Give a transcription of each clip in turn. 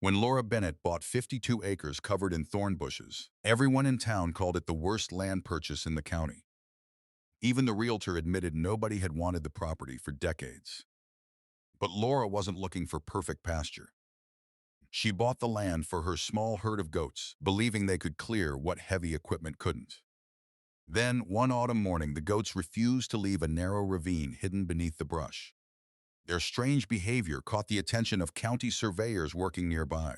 When Laura Bennett bought 52 acres covered in thorn bushes, everyone in town called it the worst land purchase in the county. Even the realtor admitted nobody had wanted the property for decades. But Laura wasn't looking for perfect pasture. She bought the land for her small herd of goats, believing they could clear what heavy equipment couldn't. Then, one autumn morning, the goats refused to leave a narrow ravine hidden beneath the brush. Their strange behavior caught the attention of county surveyors working nearby.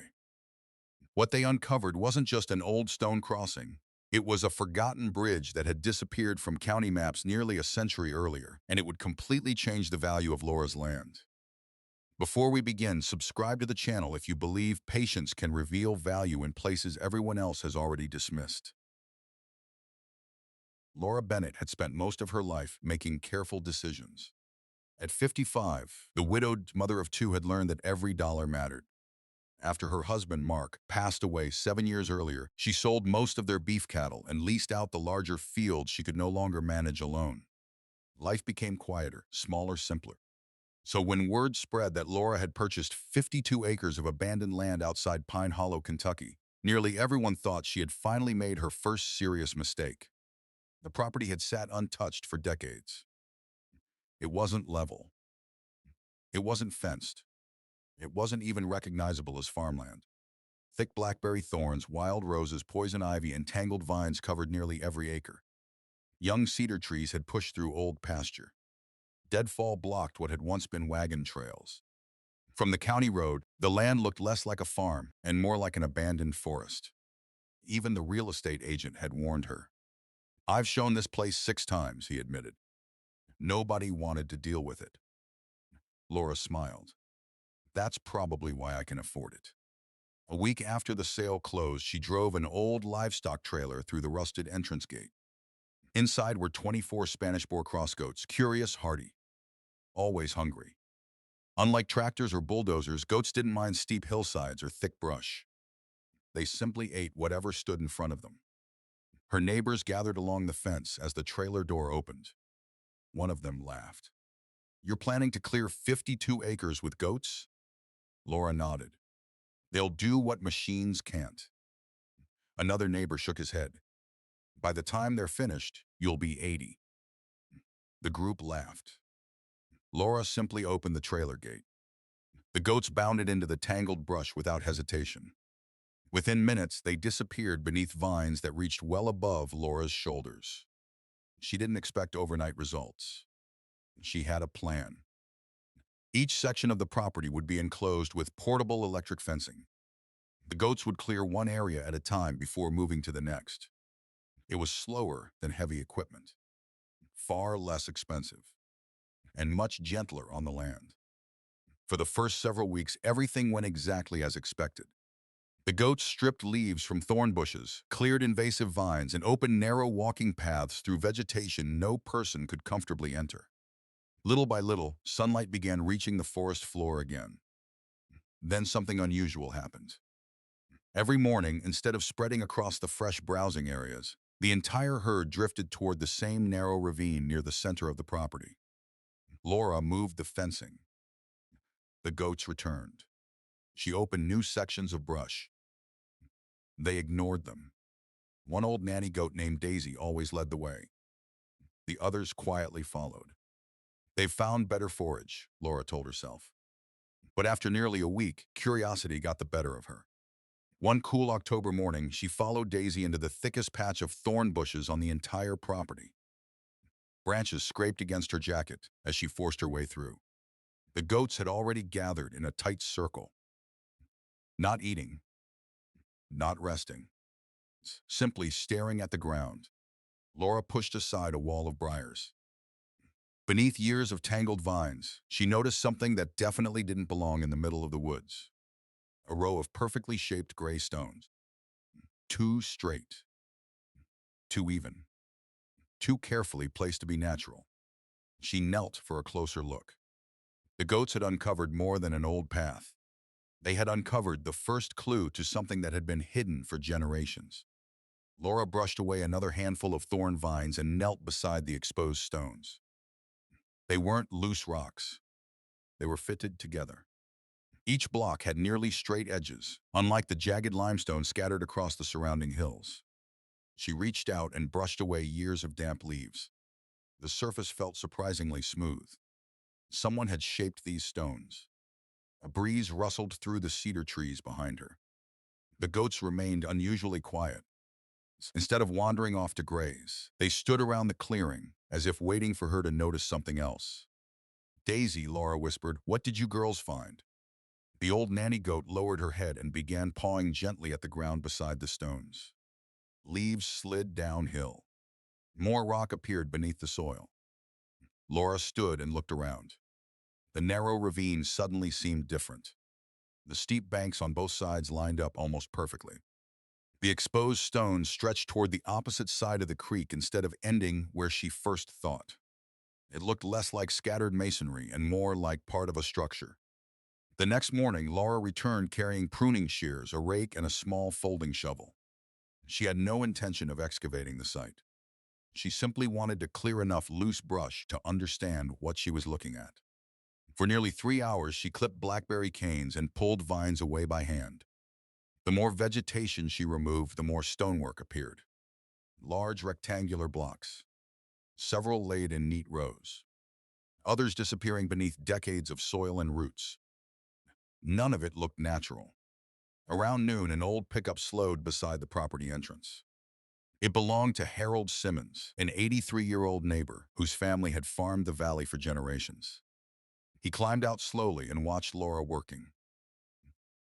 What they uncovered wasn't just an old stone crossing. It was a forgotten bridge that had disappeared from county maps nearly a century earlier, and it would completely change the value of Laura's land. Before we begin, subscribe to the channel if you believe patience can reveal value in places everyone else has already dismissed. Laura Bennett had spent most of her life making careful decisions. At 55, the widowed mother of two had learned that every dollar mattered. After her husband, Mark, passed away 7 years earlier, she sold most of their beef cattle and leased out the larger fields she could no longer manage alone. Life became quieter, smaller, simpler. So when word spread that Laura had purchased 52 acres of abandoned land outside Pine Hollow, Kentucky, nearly everyone thought she had finally made her first serious mistake. The property had sat untouched for decades. It wasn't level. It wasn't fenced. It wasn't even recognizable as farmland. Thick blackberry thorns, wild roses, poison ivy, and tangled vines covered nearly every acre. Young cedar trees had pushed through old pasture. Deadfall blocked what had once been wagon trails. From the county road, the land looked less like a farm and more like an abandoned forest. Even the real estate agent had warned her. "I've shown this place 6 times," he admitted. Nobody wanted to deal with it. Laura smiled. "That's probably why I can afford it." A week after the sale closed, she drove an old livestock trailer through the rusted entrance gate. Inside were 24 Spanish boar cross goats, curious, hardy, always hungry. Unlike tractors or bulldozers, goats didn't mind steep hillsides or thick brush. They simply ate whatever stood in front of them. Her neighbors gathered along the fence as the trailer door opened. One of them laughed. "You're planning to clear 52 acres with goats?" Laura nodded. "They'll do what machines can't." Another neighbor shook his head. "By the time they're finished, you'll be 80. The group laughed. Laura simply opened the trailer gate. The goats bounded into the tangled brush without hesitation. Within minutes, they disappeared beneath vines that reached well above Laura's shoulders. She didn't expect overnight results. She had a plan. Each section of the property would be enclosed with portable electric fencing. The goats would clear one area at a time before moving to the next. It was slower than heavy equipment, far less expensive, and much gentler on the land. For the first several weeks, everything went exactly as expected. The goats stripped leaves from thorn bushes, cleared invasive vines, and opened narrow walking paths through vegetation no person could comfortably enter. Little by little, sunlight began reaching the forest floor again. Then something unusual happened. Every morning, instead of spreading across the fresh browsing areas, the entire herd drifted toward the same narrow ravine near the center of the property. Laura moved the fencing. The goats returned. She opened new sections of brush. They ignored them. One old nanny goat named Daisy always led the way. The others quietly followed. "They've found better forage," Laura told herself. But after nearly a week, curiosity got the better of her. One cool October morning, she followed Daisy into the thickest patch of thorn bushes on the entire property. Branches scraped against her jacket as she forced her way through. The goats had already gathered in a tight circle, not eating, not resting, simply staring at the ground. Laura pushed aside a wall of briars. Beneath years of tangled vines, she noticed something that definitely didn't belong in the middle of the woods. A row of perfectly shaped gray stones. Too straight, too even, too carefully placed to be natural. She knelt for a closer look. The goats had uncovered more than an old path. They had uncovered the first clue to something that had been hidden for generations. Laura brushed away another handful of thorn vines and knelt beside the exposed stones. They weren't loose rocks. They were fitted together. Each block had nearly straight edges, unlike the jagged limestone scattered across the surrounding hills. She reached out and brushed away years of damp leaves. The surface felt surprisingly smooth. Someone had shaped these stones. A breeze rustled through the cedar trees behind her. The goats remained unusually quiet. Instead of wandering off to graze, they stood around the clearing, as if waiting for her to notice something else. "Daisy," Laura whispered, "what did you girls find?" The old nanny goat lowered her head and began pawing gently at the ground beside the stones. Leaves slid downhill. More rock appeared beneath the soil. Laura stood and looked around. The narrow ravine suddenly seemed different. The steep banks on both sides lined up almost perfectly. The exposed stones stretched toward the opposite side of the creek instead of ending where she first thought. It looked less like scattered masonry and more like part of a structure. The next morning, Laura returned carrying pruning shears, a rake, and a small folding shovel. She had no intention of excavating the site. She simply wanted to clear enough loose brush to understand what she was looking at. For nearly 3 hours, she clipped blackberry canes and pulled vines away by hand. The more vegetation she removed, the more stonework appeared. Large rectangular blocks, several laid in neat rows, others disappearing beneath decades of soil and roots. None of it looked natural. Around noon, an old pickup slowed beside the property entrance. It belonged to Harold Simmons, an 83-year-old neighbor whose family had farmed the valley for generations. He climbed out slowly and watched Laura working.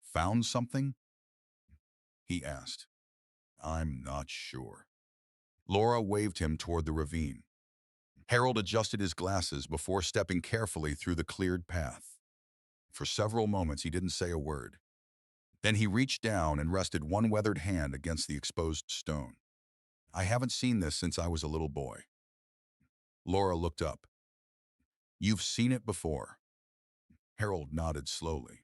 "Found something?" he asked. "I'm not sure." Laura waved him toward the ravine. Harold adjusted his glasses before stepping carefully through the cleared path. For several moments, he didn't say a word. Then he reached down and rested one weathered hand against the exposed stone. "I haven't seen this since I was a little boy." Laura looked up. "You've seen it before?" Harold nodded slowly.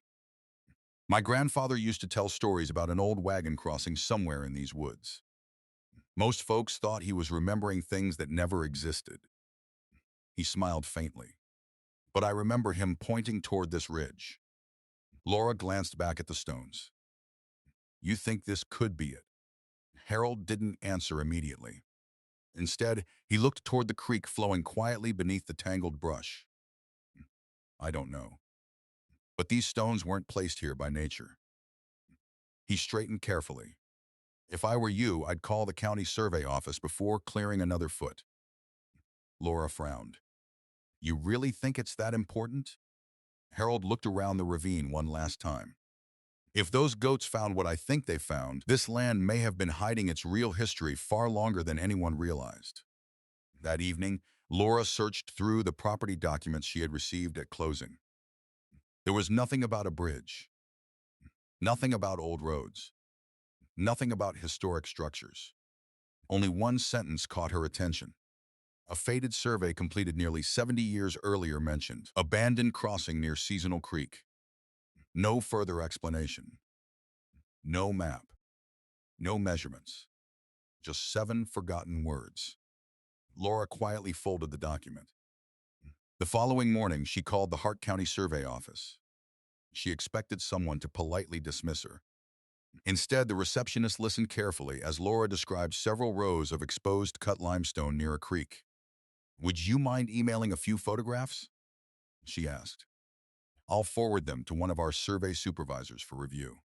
"My grandfather used to tell stories about an old wagon crossing somewhere in these woods. Most folks thought he was remembering things that never existed." He smiled faintly. "But I remember him pointing toward this ridge." Laura glanced back at the stones. "You think this could be it?" Harold didn't answer immediately. Instead, he looked toward the creek flowing quietly beneath the tangled brush. "I don't know. But these stones weren't placed here by nature." He straightened carefully. "If I were you, I'd call the county survey office before clearing another foot." Laura frowned. "You really think it's that important?" Harold looked around the ravine one last time. "If those goats found what I think they found, this land may have been hiding its real history far longer than anyone realized." That evening, Laura searched through the property documents she had received at closing. There was nothing about a bridge, nothing about old roads, nothing about historic structures. Only one sentence caught her attention. A faded survey completed nearly 70 years earlier mentioned abandoned crossing near Seasonal Creek. No further explanation. No map. No measurements. Just 7 forgotten words. Laura quietly folded the document. The following morning, she called the Hart County Survey Office. She expected someone to politely dismiss her. Instead, the receptionist listened carefully as Laura described several rows of exposed cut limestone near a creek. "Would you mind emailing a few photographs?" she asked. "I'll forward them to one of our survey supervisors for review."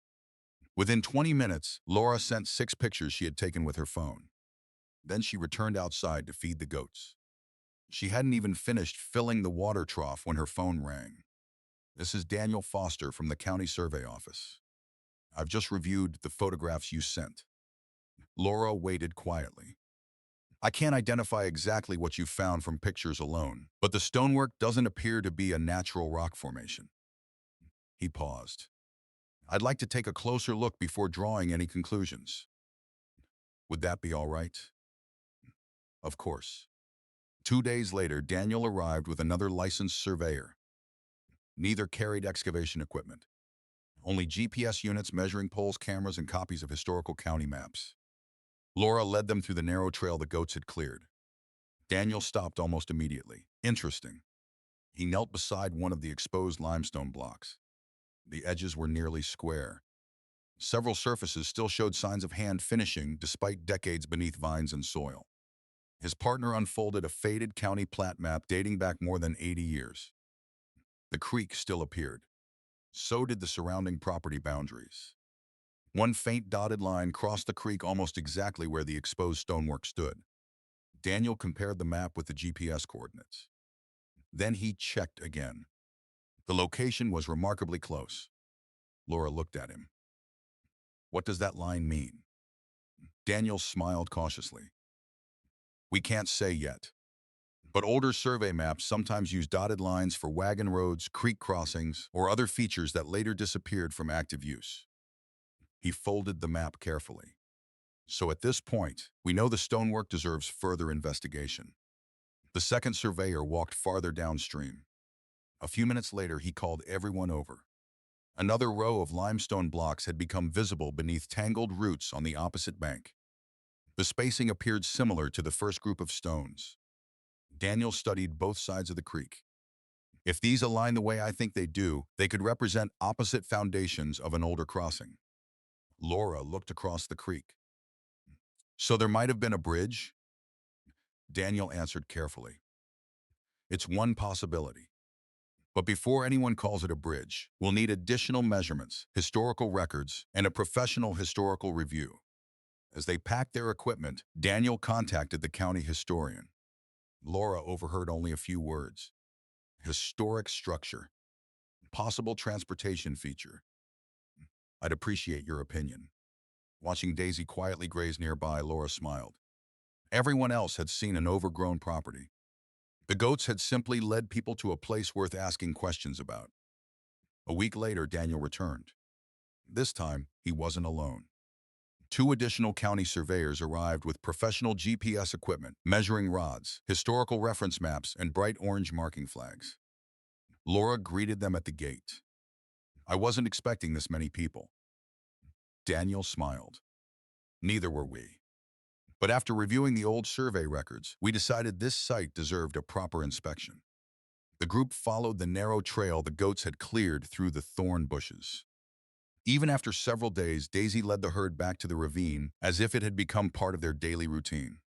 Within 20 minutes, Laura sent 6 pictures she had taken with her phone. Then she returned outside to feed the goats. She hadn't even finished filling the water trough when her phone rang. "This is Daniel Foster from the County Survey Office. I've just reviewed the photographs you sent." Laura waited quietly. "I can't identify exactly what you found from pictures alone, but the stonework doesn't appear to be a natural rock formation." He paused. "I'd like to take a closer look before drawing any conclusions. Would that be all right?" "Of course." 2 days later, Daniel arrived with another licensed surveyor. Neither carried excavation equipment. Only GPS units, measuring poles, cameras, and copies of historical county maps. Laura led them through the narrow trail the goats had cleared. Daniel stopped almost immediately. "Interesting." He knelt beside one of the exposed limestone blocks. The edges were nearly square. Several surfaces still showed signs of hand finishing despite decades beneath vines and soil. His partner unfolded a faded county plat map dating back more than 80 years. The creek still appeared. So did the surrounding property boundaries. One faint dotted line crossed the creek almost exactly where the exposed stonework stood. Daniel compared the map with the GPS coordinates. Then he checked again. The location was remarkably close. Laura looked at him. What does that line mean? Daniel smiled cautiously. We can't say yet. But older survey maps sometimes use dotted lines for wagon roads, creek crossings, or other features that later disappeared from active use. He folded the map carefully. So at this point, we know the stonework deserves further investigation. The second surveyor walked farther downstream. A few minutes later, he called everyone over. Another row of limestone blocks had become visible beneath tangled roots on the opposite bank. The spacing appeared similar to the first group of stones. Daniel studied both sides of the creek. If these align the way I think they do, they could represent opposite foundations of an older crossing. Laura looked across the creek. So there might have been a bridge? Daniel answered carefully. It's one possibility. But before anyone calls it a bridge, we'll need additional measurements, historical records, and a professional historical review. As they packed their equipment, Daniel contacted the county historian. Laura overheard only a few words. Historic structure. Possible transportation feature. I'd appreciate your opinion. Watching Daisy quietly graze nearby, Laura smiled. Everyone else had seen an overgrown property. The goats had simply led people to a place worth asking questions about. A week later, Daniel returned. This time, he wasn't alone. Two additional county surveyors arrived with professional GPS equipment, measuring rods, historical reference maps, and bright orange marking flags. Laura greeted them at the gate. I wasn't expecting this many people. Daniel smiled. Neither were we. But after reviewing the old survey records, we decided this site deserved a proper inspection. The group followed the narrow trail the goats had cleared through the thorn bushes. Even after several days, Daisy led the herd back to the ravine as if it had become part of their daily routine.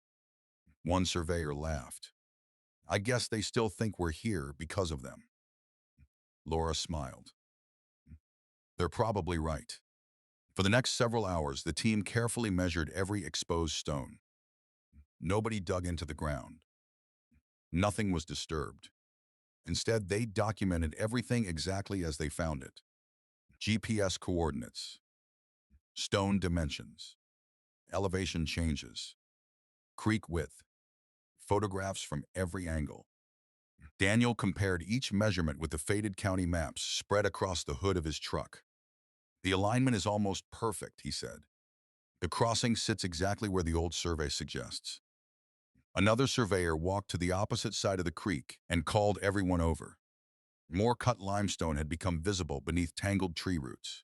One surveyor laughed. I guess they still think we're here because of them. Laura smiled. They're probably right. For the next several hours, the team carefully measured every exposed stone. Nobody dug into the ground. Nothing was disturbed. Instead, they documented everything exactly as they found it. GPS coordinates, stone dimensions, elevation changes, creek width, photographs from every angle. Daniel compared each measurement with the faded county maps spread across the hood of his truck. The alignment is almost perfect, he said. The crossing sits exactly where the old survey suggests. Another surveyor walked to the opposite side of the creek and called everyone over. More cut limestone had become visible beneath tangled tree roots.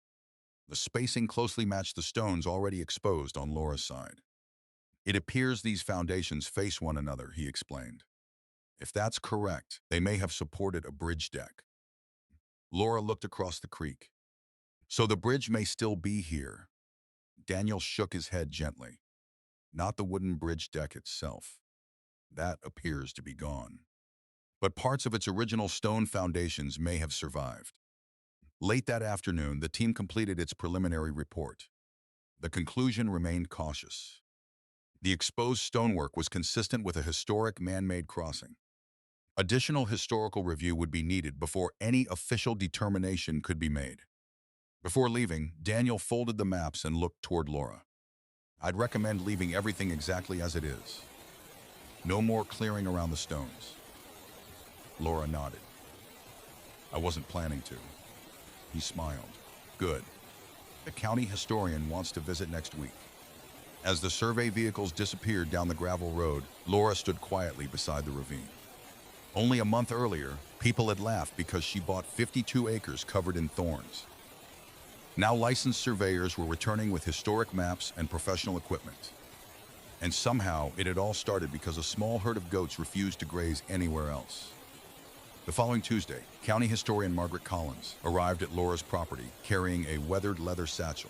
The spacing closely matched the stones already exposed on Laura's side. It appears these foundations face one another, he explained. If that's correct, they may have supported a bridge deck. Laura looked across the creek. So the bridge may still be here. Daniel shook his head gently. Not the wooden bridge deck itself. That appears to be gone. But parts of its original stone foundations may have survived. Late that afternoon, the team completed its preliminary report. The conclusion remained cautious. The exposed stonework was consistent with a historic man-made crossing. Additional historical review would be needed before any official determination could be made. Before leaving, Daniel folded the maps and looked toward Laura. I'd recommend leaving everything exactly as it is. No more clearing around the stones. Laura nodded. I wasn't planning to. He smiled. Good. The county historian wants to visit next week. As the survey vehicles disappeared down the gravel road, Laura stood quietly beside the ravine. Only a month earlier, people had laughed because she bought 52 acres covered in thorns. Now licensed surveyors were returning with historic maps and professional equipment. And somehow, it had all started because a small herd of goats refused to graze anywhere else. The following Tuesday, county historian Margaret Collins arrived at Laura's property carrying a weathered leather satchel.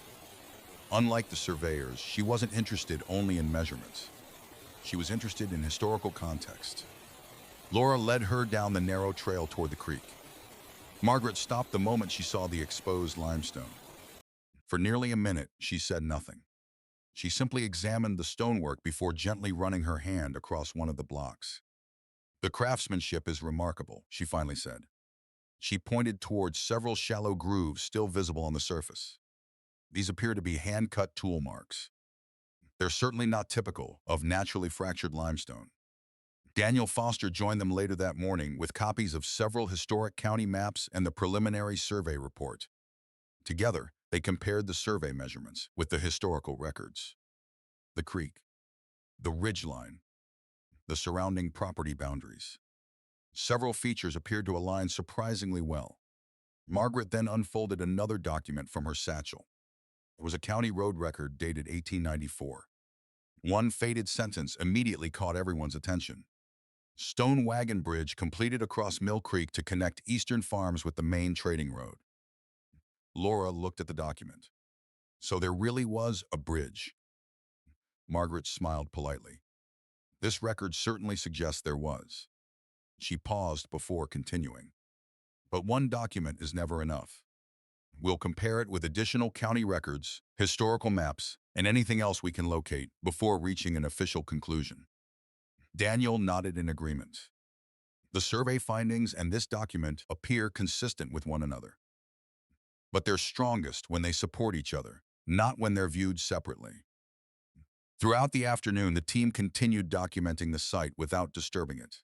Unlike the surveyors, she wasn't interested only in measurements. She was interested in historical context. Laura led her down the narrow trail toward the creek. Margaret stopped the moment she saw the exposed limestone. For nearly a minute, she said nothing. She simply examined the stonework before gently running her hand across one of the blocks. "The craftsmanship is remarkable," she finally said. She pointed towards several shallow grooves still visible on the surface. These appear to be hand-cut tool marks. They're certainly not typical of naturally fractured limestone. Daniel Foster joined them later that morning with copies of several historic county maps and the preliminary survey report. Together, they compared the survey measurements with the historical records. The creek, the ridgeline, the surrounding property boundaries. Several features appeared to align surprisingly well. Margaret then unfolded another document from her satchel. It was a county road record dated 1894. One faded sentence immediately caught everyone's attention. "Stone wagon bridge completed across Mill Creek to connect eastern farms with the main trading road." Laura looked at the document. So there really was a bridge. Margaret smiled politely. This record certainly suggests there was. She paused before continuing. But one document is never enough. We'll compare it with additional county records, historical maps, and anything else we can locate before reaching an official conclusion. Daniel nodded in agreement. The survey findings and this document appear consistent with one another. But they're strongest when they support each other, not when they're viewed separately. Throughout the afternoon, the team continued documenting the site without disturbing it.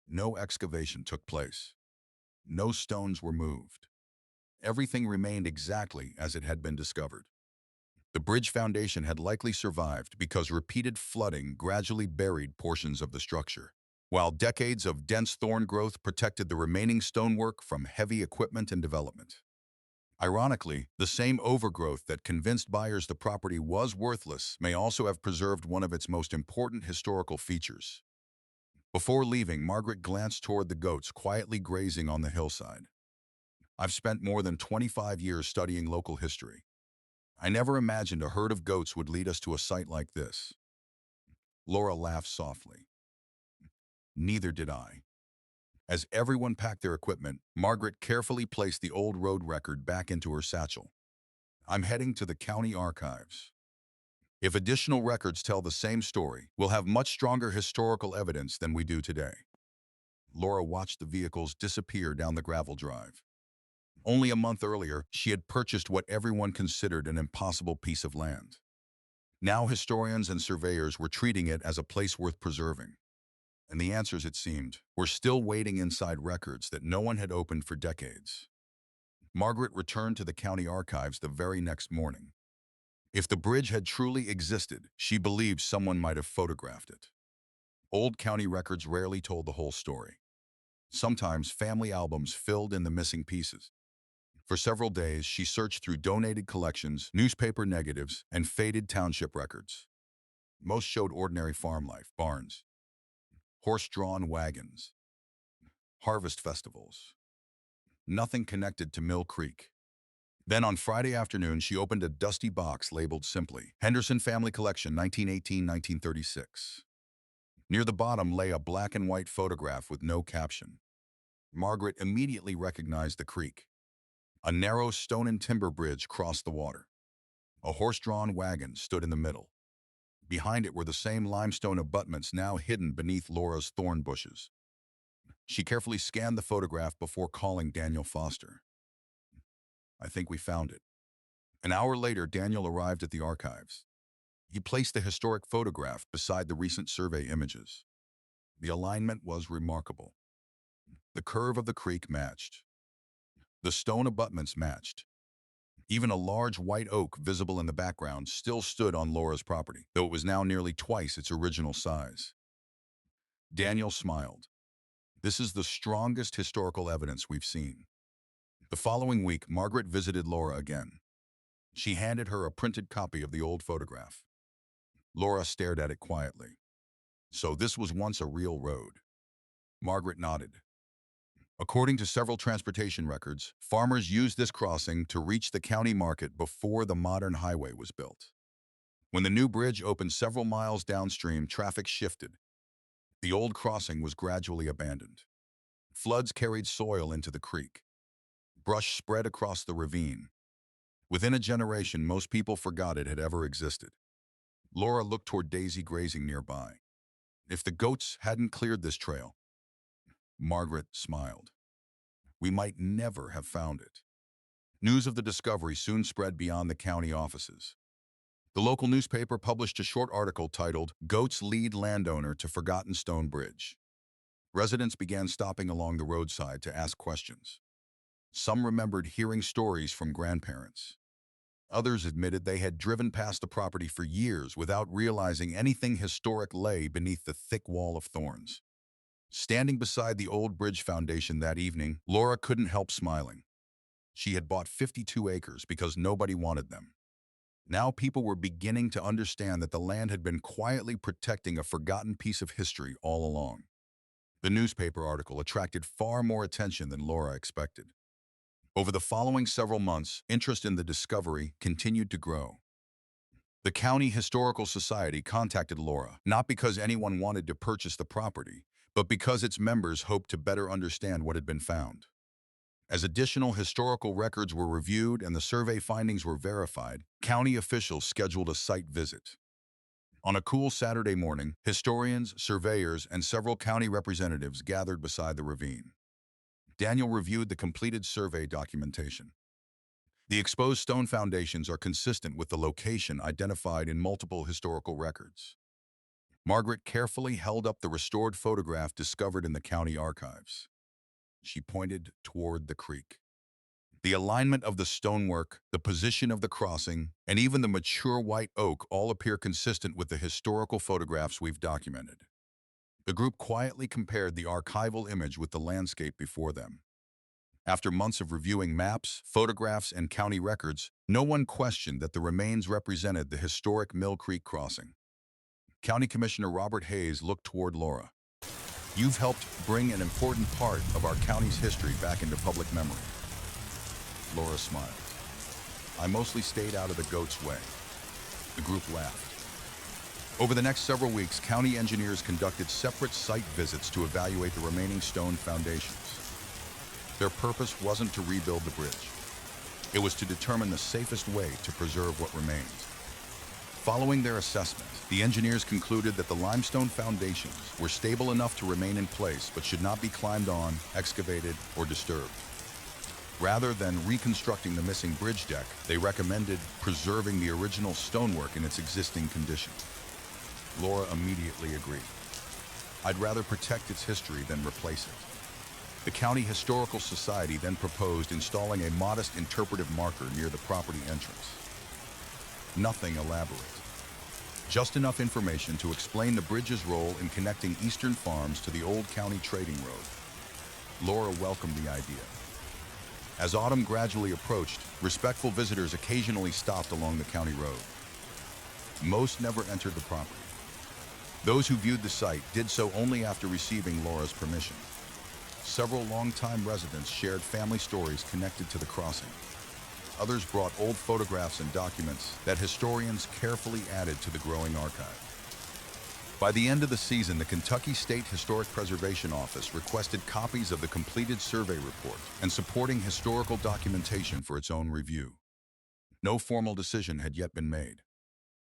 No excavation took place. No stones were moved. Everything remained exactly as it had been discovered. The bridge foundation had likely survived because repeated flooding gradually buried portions of the structure, while decades of dense thorn growth protected the remaining stonework from heavy equipment and development. Ironically, the same overgrowth that convinced buyers the property was worthless may also have preserved one of its most important historical features. Before leaving, Margaret glanced toward the goats quietly grazing on the hillside. "I've spent more than 25 years studying local history. I never imagined a herd of goats would lead us to a site like this." Laura laughed softly. "Neither did I." As everyone packed their equipment, Margaret carefully placed the old road record back into her satchel. "I'm heading to the county archives. If additional records tell the same story, we'll have much stronger historical evidence than we do today." Laura watched the vehicles disappear down the gravel drive. Only a month earlier, she had purchased what everyone considered an impossible piece of land. Now historians and surveyors were treating it as a place worth preserving. And the answers, it seemed, were still waiting inside records that no one had opened for decades. Margaret returned to the county archives the very next morning. If the bridge had truly existed, she believed someone might have photographed it. Old county records rarely told the whole story. Sometimes family albums filled in the missing pieces. For several days, she searched through donated collections, newspaper negatives, and faded township records. Most showed ordinary farm life, barns, horse-drawn wagons, harvest festivals. Nothing connected to Mill Creek. Then on Friday afternoon, she opened a dusty box labeled simply, "Henderson Family Collection, 1918-1936. Near the bottom lay a black and white photograph with no caption. Margaret immediately recognized the creek. A narrow stone and timber bridge crossed the water. A horse-drawn wagon stood in the middle. Behind it were the same limestone abutments now hidden beneath Laura's thorn bushes. She carefully scanned the photograph before calling Daniel Foster. "I think we found it." An hour later, Daniel arrived at the archives. He placed the historic photograph beside the recent survey images. The alignment was remarkable. The curve of the creek matched. The stone abutments matched. Even a large white oak visible in the background still stood on Laura's property, though it was now nearly twice its original size. Daniel smiled. "This is the strongest historical evidence we've seen." The following week, Margaret visited Laura again. She handed her a printed copy of the old photograph. Laura stared at it quietly. "So this was once a real road?" Margaret nodded. According to several transportation records, farmers used this crossing to reach the county market before the modern highway was built. When the new bridge opened several miles downstream, traffic shifted. The old crossing was gradually abandoned. Floods carried soil into the creek. Brush spread across the ravine. Within a generation, most people forgot it had ever existed. Laura looked toward Daisy grazing nearby. If the goats hadn't cleared this trail, Margaret smiled. We might never have found it. News of the discovery soon spread beyond the county offices. The local newspaper published a short article titled, "Goats Lead Landowner to Forgotten Stone Bridge." Residents began stopping along the roadside to ask questions. Some remembered hearing stories from grandparents. Others admitted they had driven past the property for years without realizing anything historic lay beneath the thick wall of thorns. Standing beside the old bridge foundation that evening, Laura couldn't help smiling. She had bought 52 acres because nobody wanted them. Now people were beginning to understand that the land had been quietly protecting a forgotten piece of history all along. The newspaper article attracted far more attention than Laura expected. Over the following several months, interest in the discovery continued to grow. The County Historical Society contacted Laura, not because anyone wanted to purchase the property, but because its members hoped to better understand what had been found. As additional historical records were reviewed and the survey findings were verified, county officials scheduled a site visit. On a cool Saturday morning, historians, surveyors, and several county representatives gathered beside the ravine. Daniel reviewed the completed survey documentation. The exposed stone foundations are consistent with the location identified in multiple historical records. Margaret carefully held up the restored photograph discovered in the county archives. She pointed toward the creek. The alignment of the stonework, the position of the crossing, and even the mature white oak all appear consistent with the historical photographs we've documented. The group quietly compared the archival image with the landscape before them. After months of reviewing maps, photographs, and county records, no one questioned that the remains represented the historic Mill Creek crossing. County Commissioner Robert Hayes looked toward Laura. "You've helped bring an important part of our county's history back into public memory." Laura smiled. "I mostly stayed out of the goat's way." The group laughed. Over the next several weeks, county engineers conducted separate site visits to evaluate the remaining stone foundations. Their purpose wasn't to rebuild the bridge. It was to determine the safest way to preserve what remained. Following their assessment, the engineers concluded that the limestone foundations were stable enough to remain in place but should not be climbed on, excavated, or disturbed. Rather than reconstructing the missing bridge deck, they recommended preserving the original stonework in its existing condition. Laura immediately agreed. "I'd rather protect its history than replace it." The County Historical Society then proposed installing a modest interpretive marker near the property entrance. Nothing elaborate. Just enough information to explain the bridge's role in connecting eastern farms to the old county trading road. Laura welcomed the idea. As autumn gradually approached, respectful visitors occasionally stopped along the county road. Most never entered the property. Those who viewed the site did so only after receiving Laura's permission. Several longtime residents shared family stories connected to the crossing. Others brought old photographs and documents that historians carefully added to the growing archive. By the end of the season, the Kentucky State Historic Preservation Office requested copies of the completed survey report and supporting historical documentation for its own review. No formal decision had yet been made.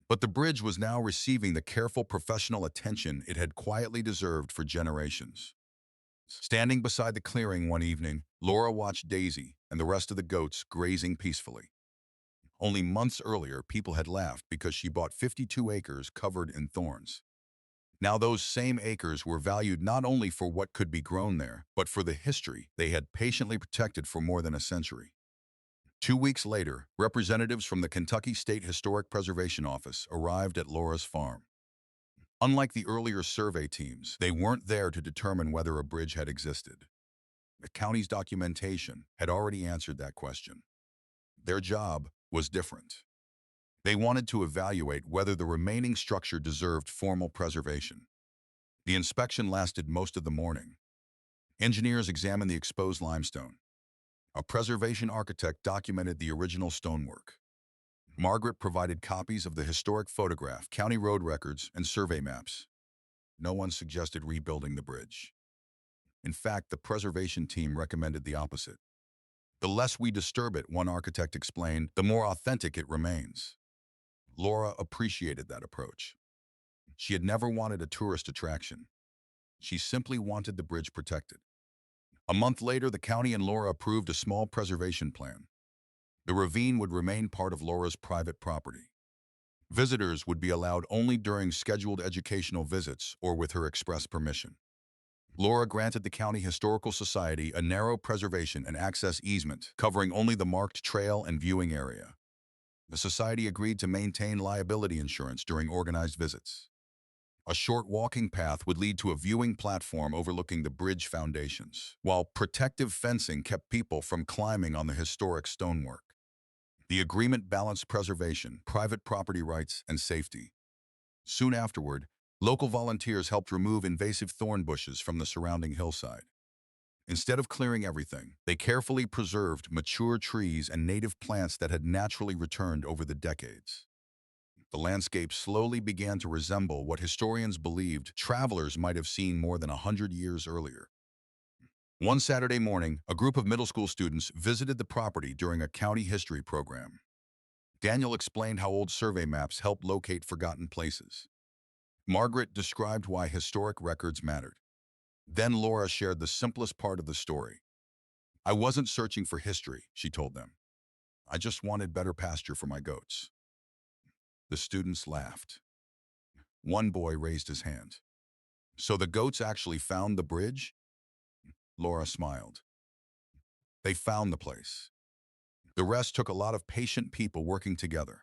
But the bridge was now receiving the careful professional attention it had quietly deserved for generations. Standing beside the clearing one evening, Laura watched Daisy and the rest of the goats grazing peacefully. Only months earlier, people had laughed because she bought 52 acres covered in thorns. Now those same acres were valued not only for what could be grown there, but for the history they had patiently protected for more than a century. 2 weeks later, representatives from the Kentucky State Historic Preservation Office arrived at Laura's farm. Unlike the earlier survey teams, they weren't there to determine whether a bridge had existed. The county's documentation had already answered that question. Their job was different. They wanted to evaluate whether the remaining structure deserved formal preservation. The inspection lasted most of the morning. Engineers examined the exposed limestone. A preservation architect documented the original stonework. Margaret provided copies of the historic photograph, county road records, and survey maps. No one suggested rebuilding the bridge. In fact, the preservation team recommended the opposite. The less we disturb it, one architect explained, the more authentic it remains. Laura appreciated that approach. She had never wanted a tourist attraction. She simply wanted the bridge protected. A month later, the county and Laura approved a small preservation plan. The ravine would remain part of Laura's private property. Visitors would be allowed only during scheduled educational visits or with her express permission. Laura granted the County Historical Society a narrow preservation and access easement covering only the marked trail and viewing area. The society agreed to maintain liability insurance during organized visits. A short walking path would lead to a viewing platform overlooking the bridge foundations, while protective fencing kept people from climbing on the historic stonework. The agreement balanced preservation, private property rights, and safety. Soon afterward, local volunteers helped remove invasive thorn bushes from the surrounding hillside. Instead of clearing everything, they carefully preserved mature trees and native plants that had naturally returned over the decades. The landscape slowly began to resemble what historians believed travelers might have seen more than 100 years earlier. One Saturday morning, a group of middle school students visited the property during a county history program. Daniel explained how old survey maps helped locate forgotten places. Margaret described why historic records mattered. Then Laura shared the simplest part of the story. I wasn't searching for history, she told them. I just wanted better pasture for my goats. The students laughed. One boy raised his hand. So the goats actually found the bridge? Laura smiled. They found the place. The rest took a lot of patient people working together.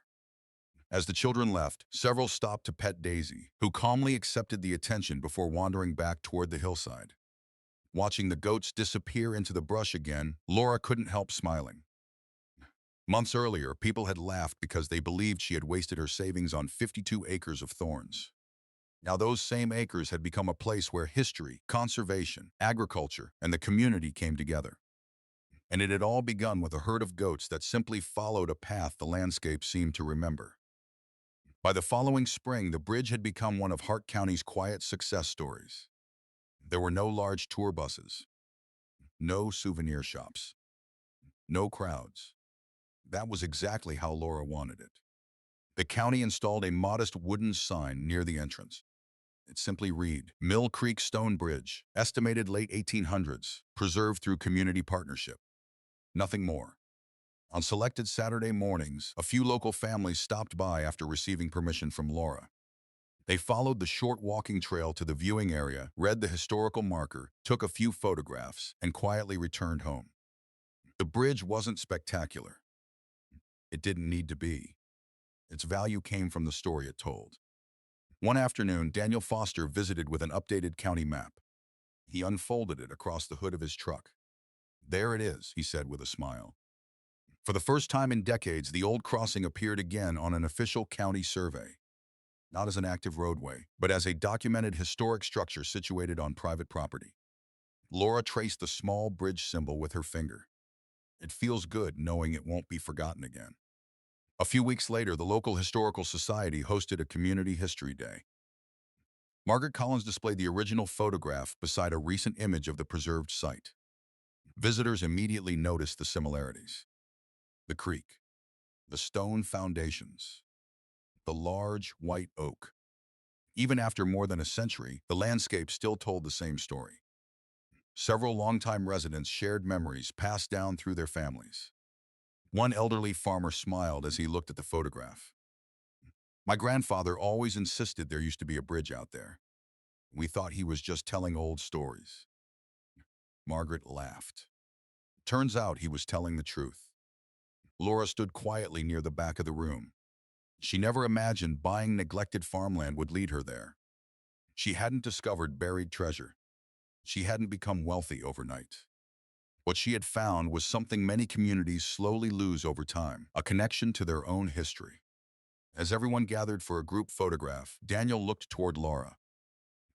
As the children left, several stopped to pet Daisy, who calmly accepted the attention before wandering back toward the hillside. Watching the goats disappear into the brush again, Laura couldn't help smiling. Months earlier, people had laughed because they believed she had wasted her savings on 52 acres of thorns. Now those same acres had become a place where history, conservation, agriculture, and the community came together. And it had all begun with a herd of goats that simply followed a path the landscape seemed to remember. By the following spring, the bridge had become one of Hart County's quiet success stories. There were no large tour buses, no souvenir shops, no crowds. That was exactly how Laura wanted it. The county installed a modest wooden sign near the entrance. It simply read, Mill Creek Stone Bridge, estimated late 1800s, preserved through community partnership. Nothing more. On selected Saturday mornings, a few local families stopped by after receiving permission from Laura. They followed the short walking trail to the viewing area, read the historical marker, took a few photographs, and quietly returned home. The bridge wasn't spectacular. It didn't need to be. Its value came from the story it told. One afternoon, Daniel Foster visited with an updated county map. He unfolded it across the hood of his truck. There it is, he said with a smile. For the first time in decades, the old crossing appeared again on an official county survey. Not as an active roadway, but as a documented historic structure situated on private property. Laura traced the small bridge symbol with her finger. It feels good knowing it won't be forgotten again. A few weeks later, the local historical society hosted a community history day. Margaret Collins displayed the original photograph beside a recent image of the preserved site. Visitors immediately noticed the similarities. The creek, the stone foundations, the large white oak. Even after more than a century, the landscape still told the same story. Several longtime residents shared memories passed down through their families. One elderly farmer smiled as he looked at the photograph. My grandfather always insisted there used to be a bridge out there. We thought he was just telling old stories. Margaret laughed. Turns out he was telling the truth. Laura stood quietly near the back of the room. She never imagined buying neglected farmland would lead her there. She hadn't discovered buried treasure. She hadn't become wealthy overnight. What she had found was something many communities slowly lose over time, a connection to their own history. As everyone gathered for a group photograph, Daniel looked toward Laura.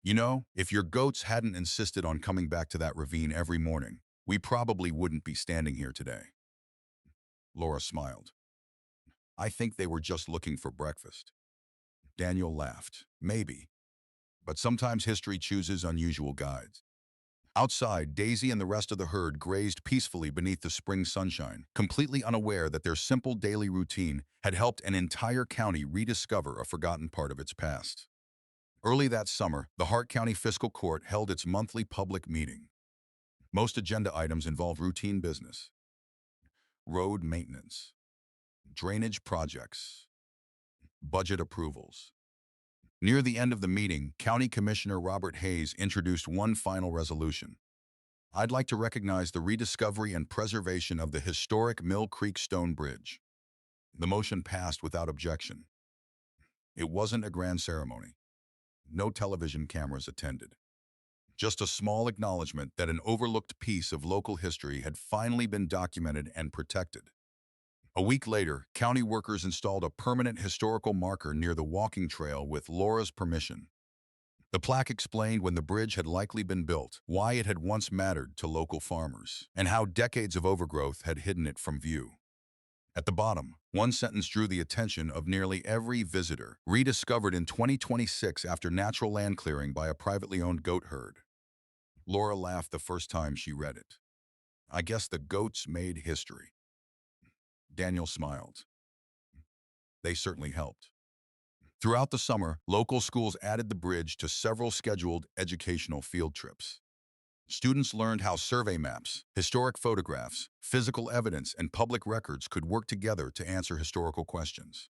You know, if your goats hadn't insisted on coming back to that ravine every morning, we probably wouldn't be standing here today. Laura smiled. I think they were just looking for breakfast. Daniel laughed. Maybe. But sometimes history chooses unusual guides. Outside, Daisy and the rest of the herd grazed peacefully beneath the spring sunshine, completely unaware that their simple daily routine had helped an entire county rediscover a forgotten part of its past. Early that summer, the Hart County Fiscal Court held its monthly public meeting. Most agenda items involved routine business: road maintenance, drainage projects, budget approvals. Near the end of the meeting, County Commissioner Robert Hayes introduced one final resolution. I'd like to recognize the rediscovery and preservation of the historic Mill Creek Stone Bridge. The motion passed without objection. It wasn't a grand ceremony. No television cameras attended. Just a small acknowledgement that an overlooked piece of local history had finally been documented and protected. A week later, county workers installed a permanent historical marker near the walking trail with Laura's permission. The plaque explained when the bridge had likely been built, why it had once mattered to local farmers, and how decades of overgrowth had hidden it from view. At the bottom, one sentence drew the attention of nearly every visitor: rediscovered in 2026 after natural land clearing by a privately owned goat herd. Laura laughed the first time she read it. I guess the goats made history. Daniel smiled. They certainly helped. Throughout the summer, local schools added the bridge to several scheduled educational field trips. Students learned how survey maps, historic photographs, physical evidence, and public records could work together to answer historical questions.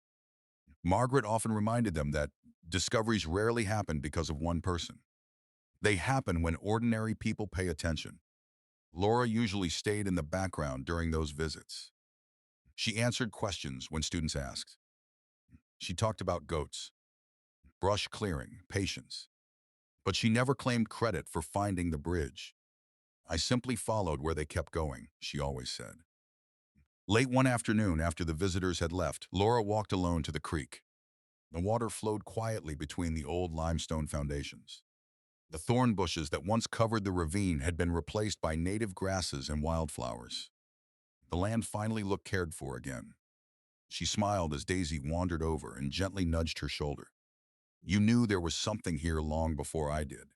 Margaret often reminded them that discoveries rarely happen because of one person. They happen when ordinary people pay attention. Laura usually stayed in the background during those visits. She answered questions when students asked. She talked about goats, brush clearing, patience. But she never claimed credit for finding the bridge. I simply followed where they kept going, she always said. Late one afternoon, after the visitors had left, Laura walked alone to the creek. The water flowed quietly between the old limestone foundations. The thorn bushes that once covered the ravine had been replaced by native grasses and wildflowers. The land finally looked cared for again. She smiled as Daisy wandered over and gently nudged her shoulder. You knew there was something here long before I did.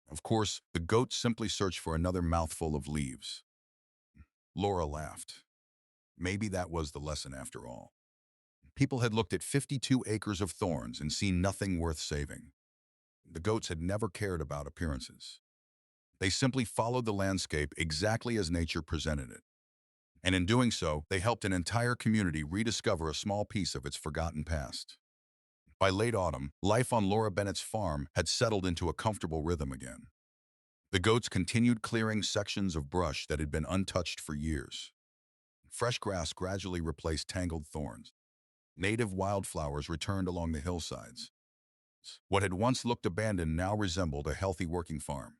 Of course, the goat simply searched for another mouthful of leaves. Laura laughed. Maybe that was the lesson after all. People had looked at 52 acres of thorns and seen nothing worth saving. The goats had never cared about appearances. They simply followed the landscape exactly as nature presented it. And in doing so, they helped an entire community rediscover a small piece of its forgotten past. By late autumn, life on Laura Bennett's farm had settled into a comfortable rhythm again. The goats continued clearing sections of brush that had been untouched for years. Fresh grass gradually replaced tangled thorns. Native wildflowers returned along the hillsides. What had once looked abandoned now resembled a healthy working farm.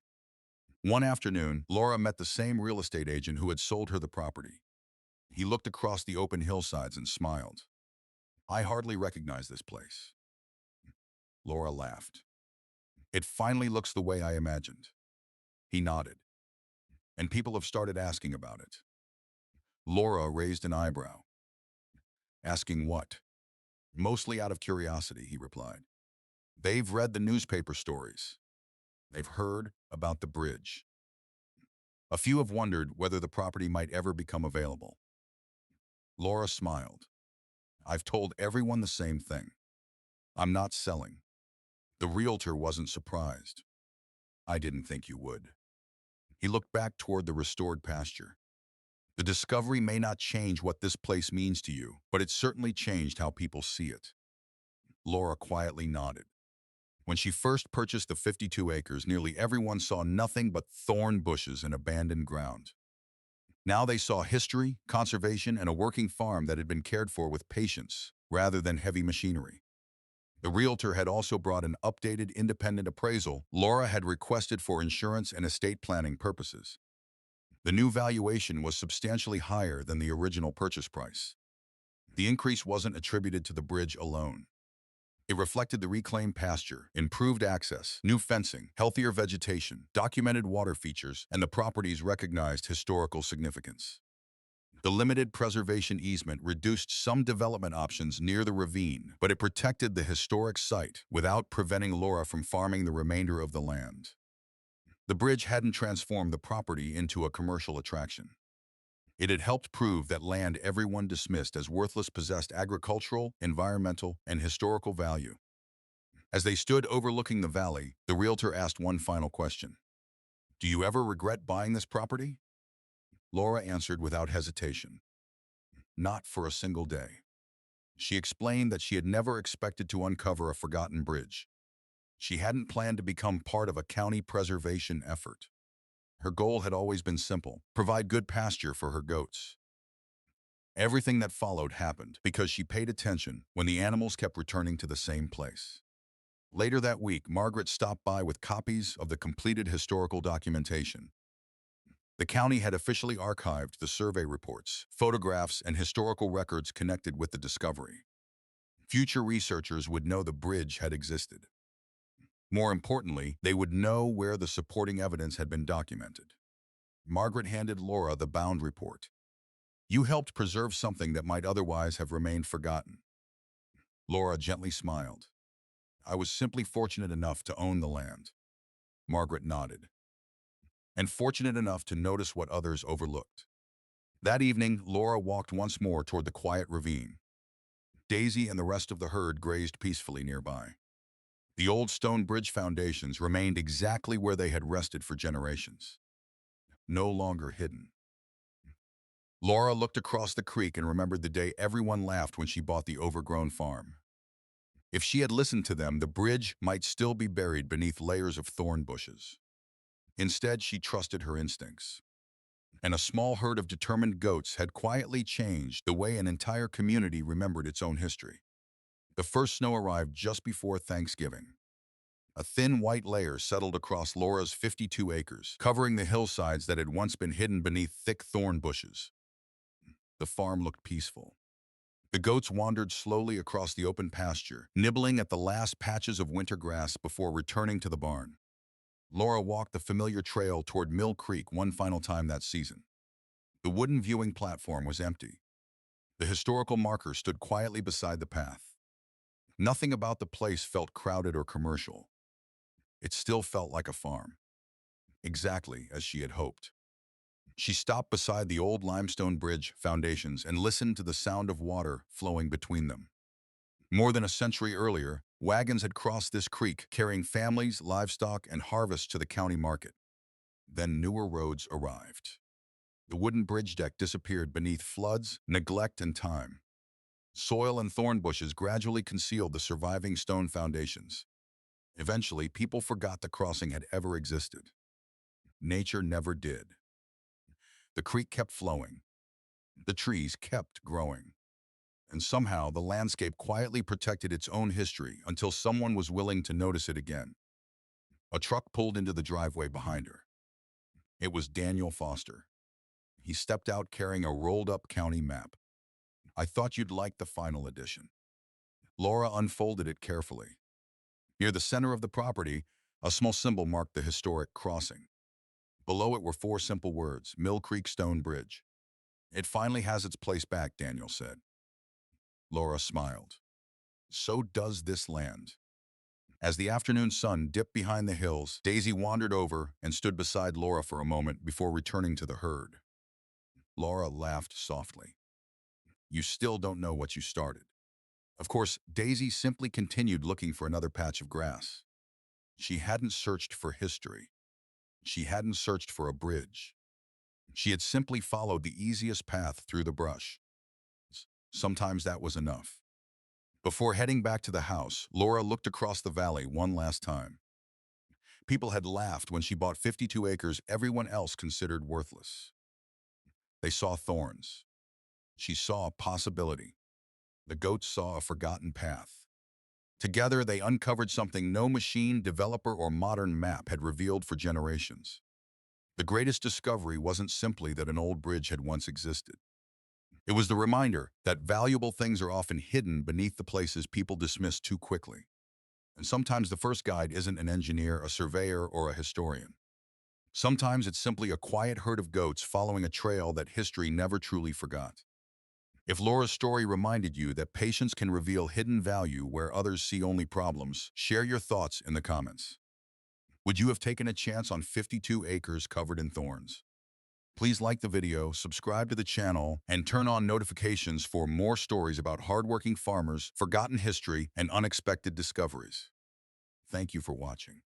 One afternoon, Laura met the same real estate agent who had sold her the property. He looked across the open hillsides and smiled. I hardly recognize this place. Laura laughed. It finally looks the way I imagined. He nodded. And people have started asking about it. Laura raised an eyebrow. Asking what? Mostly out of curiosity, he replied. They've read the newspaper stories. They've heard about the bridge. A few have wondered whether the property might ever become available. Laura smiled. I've told everyone the same thing. I'm not selling. The realtor wasn't surprised. I didn't think you would. He looked back toward the restored pasture. The discovery may not change what this place means to you, but it certainly changed how people see it. Laura quietly nodded. When she first purchased the 52 acres, nearly everyone saw nothing but thorn bushes and abandoned ground. Now they saw history, conservation, and a working farm that had been cared for with patience, rather than heavy machinery. The realtor had also brought an updated independent appraisal Laura had requested for insurance and estate planning purposes. The new valuation was substantially higher than the original purchase price. The increase wasn't attributed to the bridge alone. It reflected the reclaimed pasture, improved access, new fencing, healthier vegetation, documented water features, and the property's recognized historical significance. The limited preservation easement reduced some development options near the ravine, but it protected the historic site without preventing Laura from farming the remainder of the land. The bridge hadn't transformed the property into a commercial attraction. It had helped prove that land everyone dismissed as worthless possessed agricultural, environmental, and historical value. As they stood overlooking the valley, the realtor asked one final question. "Do you ever regret buying this property?" Laura answered without hesitation. Not for a single day. She explained that she had never expected to uncover a forgotten bridge. She hadn't planned to become part of a county preservation effort. Her goal had always been simple: provide good pasture for her goats. Everything that followed happened because she paid attention when the animals kept returning to the same place. Later that week, Margaret stopped by with copies of the completed historical documentation. The county had officially archived the survey reports, photographs, and historical records connected with the discovery. Future researchers would know the bridge had existed. More importantly, they would know where the supporting evidence had been documented. Margaret handed Laura the bound report. "You helped preserve something that might otherwise have remained forgotten." Laura gently smiled. "I was simply fortunate enough to own the land." Margaret nodded. "And fortunate enough to notice what others overlooked." That evening, Laura walked once more toward the quiet ravine. Daisy and the rest of the herd grazed peacefully nearby. The old stone bridge foundations remained exactly where they had rested for generations, no longer hidden. Laura looked across the creek and remembered the day everyone laughed when she bought the overgrown farm. If she had listened to them, the bridge might still be buried beneath layers of thorn bushes. Instead, she trusted her instincts. And a small herd of determined goats had quietly changed the way an entire community remembered its own history. The first snow arrived just before Thanksgiving. A thin white layer settled across Laura's 52 acres, covering the hillsides that had once been hidden beneath thick thorn bushes. The farm looked peaceful. The goats wandered slowly across the open pasture, nibbling at the last patches of winter grass before returning to the barn. Laura walked the familiar trail toward Mill Creek one final time that season. The wooden viewing platform was empty. The historical marker stood quietly beside the path. Nothing about the place felt crowded or commercial. It still felt like a farm, exactly as she had hoped. She stopped beside the old limestone bridge foundations and listened to the sound of water flowing between them. More than a century earlier, wagons had crossed this creek, carrying families, livestock, and harvests to the county market. Then newer roads arrived. The wooden bridge deck disappeared beneath floods, neglect, and time. Soil and thorn bushes gradually concealed the surviving stone foundations. Eventually, people forgot the crossing had ever existed. Nature never did. The creek kept flowing. The trees kept growing. And somehow, the landscape quietly protected its own history until someone was willing to notice it again. A truck pulled into the driveway behind her. It was Daniel Foster. He stepped out carrying a rolled-up county map. "I thought you'd like the final edition." Laura unfolded it carefully. Near the center of the property, a small symbol marked the historic crossing. Below it were four simple words: Mill Creek Stone Bridge. "It finally has its place back," Daniel said. Laura smiled. "So does this land." As the afternoon sun dipped behind the hills, Daisy wandered over and stood beside Laura for a moment before returning to the herd. Laura laughed softly. "You still don't know what you started." Of course, Daisy simply continued looking for another patch of grass. She hadn't searched for history. She hadn't searched for a bridge. She had simply followed the easiest path through the brush. Sometimes that was enough. Before heading back to the house, Laura looked across the valley one last time. People had laughed when she bought 52 acres everyone else considered worthless. They saw thorns. She saw a possibility. The goats saw a forgotten path. Together, they uncovered something no machine, developer, or modern map had revealed for generations. The greatest discovery wasn't simply that an old bridge had once existed. It was the reminder that valuable things are often hidden beneath the places people dismiss too quickly. And sometimes the first guide isn't an engineer, a surveyor, or a historian. Sometimes it's simply a quiet herd of goats following a trail that history never truly forgot. If Laura's story reminded you that patience can reveal hidden value where others see only problems, share your thoughts in the comments. Would you have taken a chance on 52 acres covered in thorns? Please like the video, subscribe to the channel, and turn on notifications for more stories about hardworking farmers, forgotten history, and unexpected discoveries. Thank you for watching.